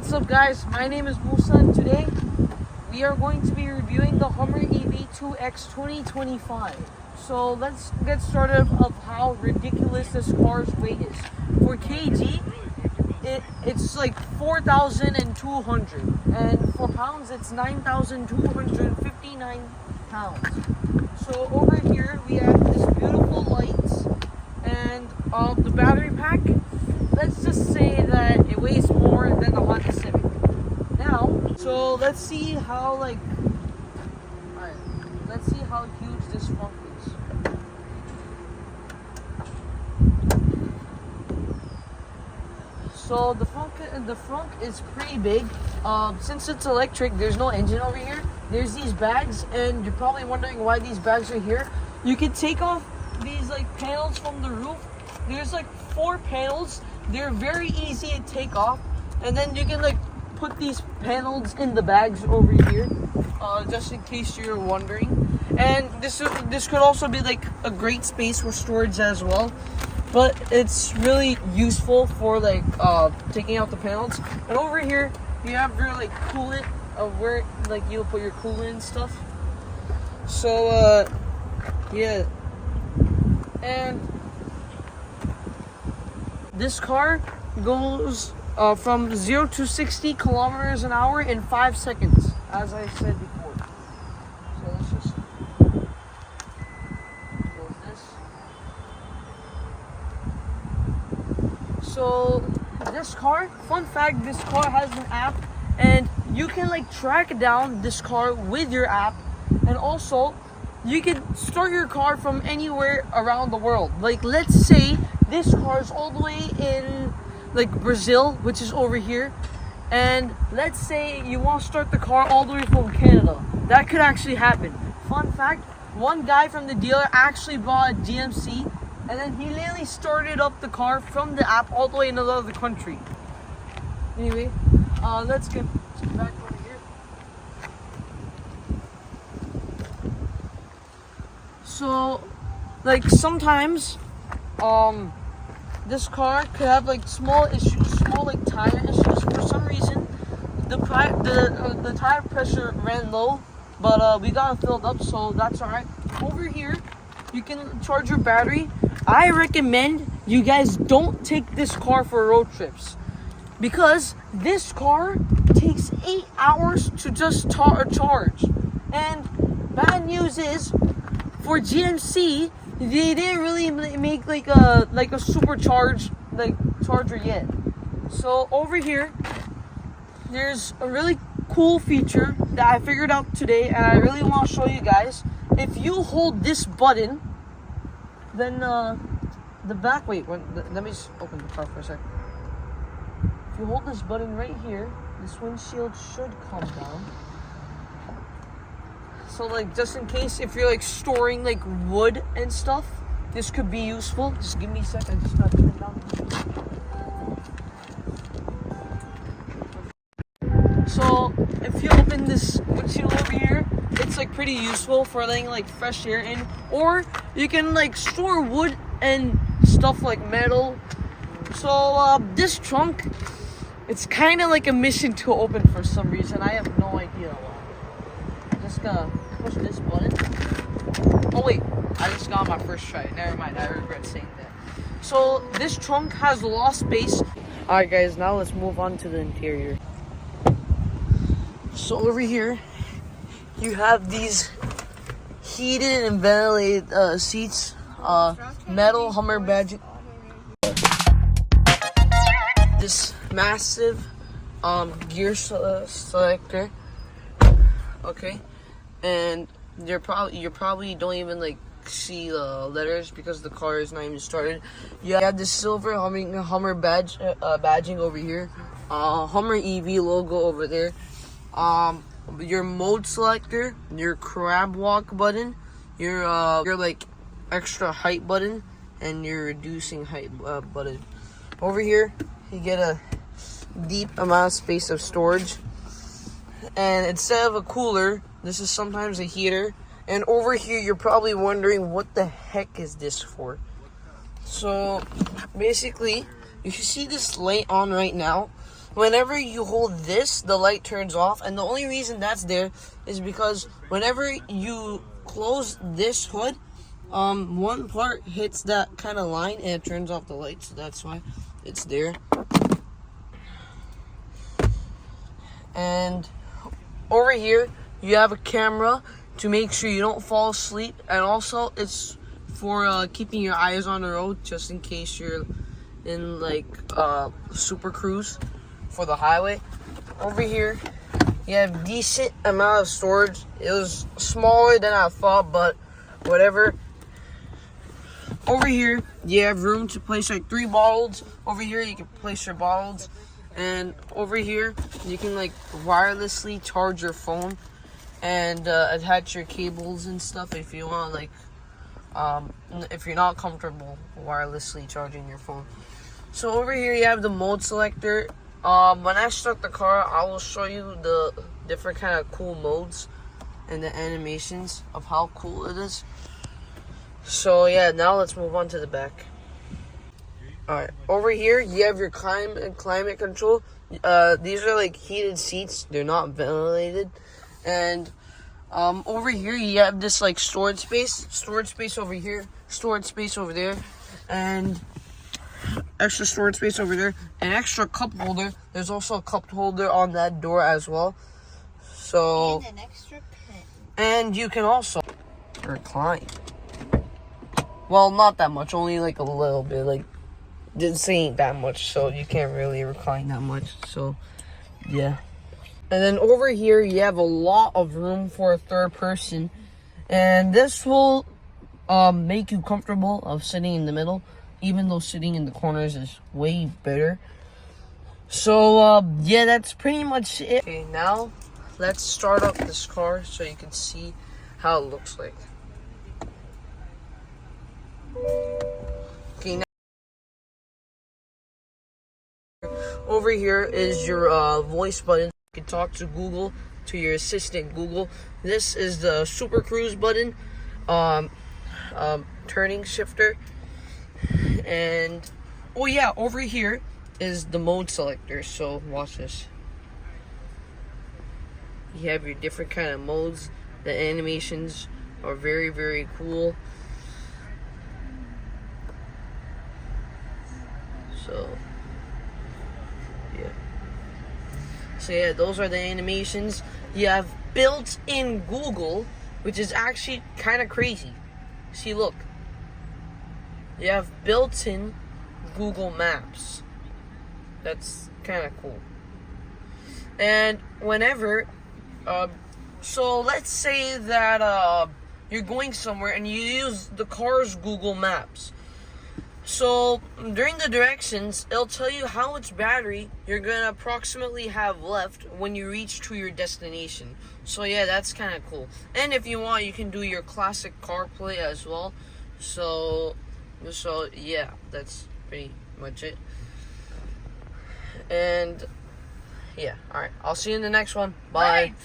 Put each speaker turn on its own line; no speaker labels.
What's up, guys? My name is Musa, and today we are going to be reviewing the Hummer EV2X 2025. So let's get started of how ridiculous this car's weight is. For kg, it's like 4,200, and for pounds, it's 9,259 pounds. So over here we have this beautiful lights and the battery pack. Let's just say that it weighs more than the Honda Civic. Now, so let's see how let's see how huge this front is. So the front is pretty big. Since it's electric, there's no engine over here. There's these bags, and you're probably wondering why these bags are here. You can take off these panels from the roof. There's 4 panels. They're very easy to take off, and then you can put these panels in the bags over here, just in case you're wondering. And this could also be a great space for storage as well, but it's really useful for taking out the panels. And over here you have your coolant, where you'll put your coolant and stuff. So yeah, and this car goes from 0 to 60 kilometers an hour in 5 seconds, as I said before. So let's just close this. So this car, fun fact, this car has an app, and you can track down this car with your app, and also you can start your car from anywhere around the world. Let's say this car is all the way in Brazil, which is over here, and let's say you want to start the car all the way from Canada. That could actually happen. Fun fact, one guy from the dealer actually bought a GMC, and then he literally started up the car from the app all the way in another country. Anyway, let's get back over here. So sometimes this car could have small issues, small tire issues. For some reason, the tire pressure ran low, but we got it filled up, so that's alright. Over here, you can charge your battery. I recommend you guys don't take this car for road trips, because this car takes 8 hours to just charge. And bad news is, for GMC, they didn't really make a supercharged charger yet. So over here, there's a really cool feature that I figured out today, and I really want to show you guys. If you hold this button, then the back. Wait, let me just open the car for a second. If you hold this button right here, this windshield should come down. So just in case if you're storing wood and stuff, this could be useful. Just give me a second. I just gotta turn it down. So if you open this windshield over here, it's pretty useful for letting fresh air in, or you can store wood and stuff metal. So this trunk, it's kind of a mission to open for some reason. I have no idea why. I'm just gonna push this button. Oh wait, I just got my first try. Never mind, I regret saying that. So this trunk has a lot of space. Alright guys, now let's move on to the interior. So over here, you have these heated and ventilated seats, metal Hummer badge. This massive gear selector. Okay. And you probably don't even see the letters because the car is not even started. You have the silver Hummer badge badging over here, Hummer EV logo over there, your mode selector, your crab walk button, your extra height button, and your reducing height button. Over here you get a deep amount of space of storage, and instead of a cooler, this is sometimes a heater. And over here, you're probably wondering, what the heck is this for? So, basically, you can see this light on right now. whenever you hold this, the light turns off. And the only reason that's there is because whenever you close this hood, one part hits that kind of line and it turns off the light. So that's why it's there. And over here, you have a camera to make sure you don't fall asleep. And also, it's for keeping your eyes on the road, just in case you're in like super cruise for the highway. Over here, you have decent amount of storage. It was smaller than I thought, but whatever. Over here, you have room to place like 3 bottles. Over here, you can place your bottles. And over here, you can like wirelessly charge your phone and attach your cables and stuff if you want, like, if you're not comfortable wirelessly charging your phone. So over here, you have the mode selector. When I start the car, I will show you the different kind of cool modes and the animations of how cool it is. So yeah, now let's move on to the back. Alright, over here you have your climate control. These are like heated seats. They're not ventilated. And over here you have this like storage space over here, storage space over there, and extra storage space over there, an extra cup holder. There's also a cup holder on that door as well. So,
and an extra pen.
And you can also recline. Well, not that much, only like a little bit. Like, this ain't that much, so you can't really recline that much. So, yeah. And then over here, you have a lot of room for a third person. And this will make you comfortable of sitting in the middle, even though sitting in the corners is way better. So, yeah, that's pretty much it. Okay, now let's start up this car so you can see how it looks like. Okay, now over here is your voice button. You can talk to Google, to your assistant Google. This is the Super Cruise button, turning shifter. And oh yeah, over here is the mode selector. So watch this. You have your different kind of modes. The animations are very, very cool. So yeah, those are the animations. You have built-in Google, which is actually kind of crazy. See, look. You have built-in Google Maps. That's kind of cool. And whenever, so let's say that you're going somewhere and you use the car's Google Maps. So during the directions, it'll tell you how much battery you're gonna approximately have left when you reach to your destination. So yeah, that's kind of cool. And if you want, you can do your classic CarPlay as well. So yeah, that's pretty much it. And yeah, all right, I'll see you in the next one. Bye.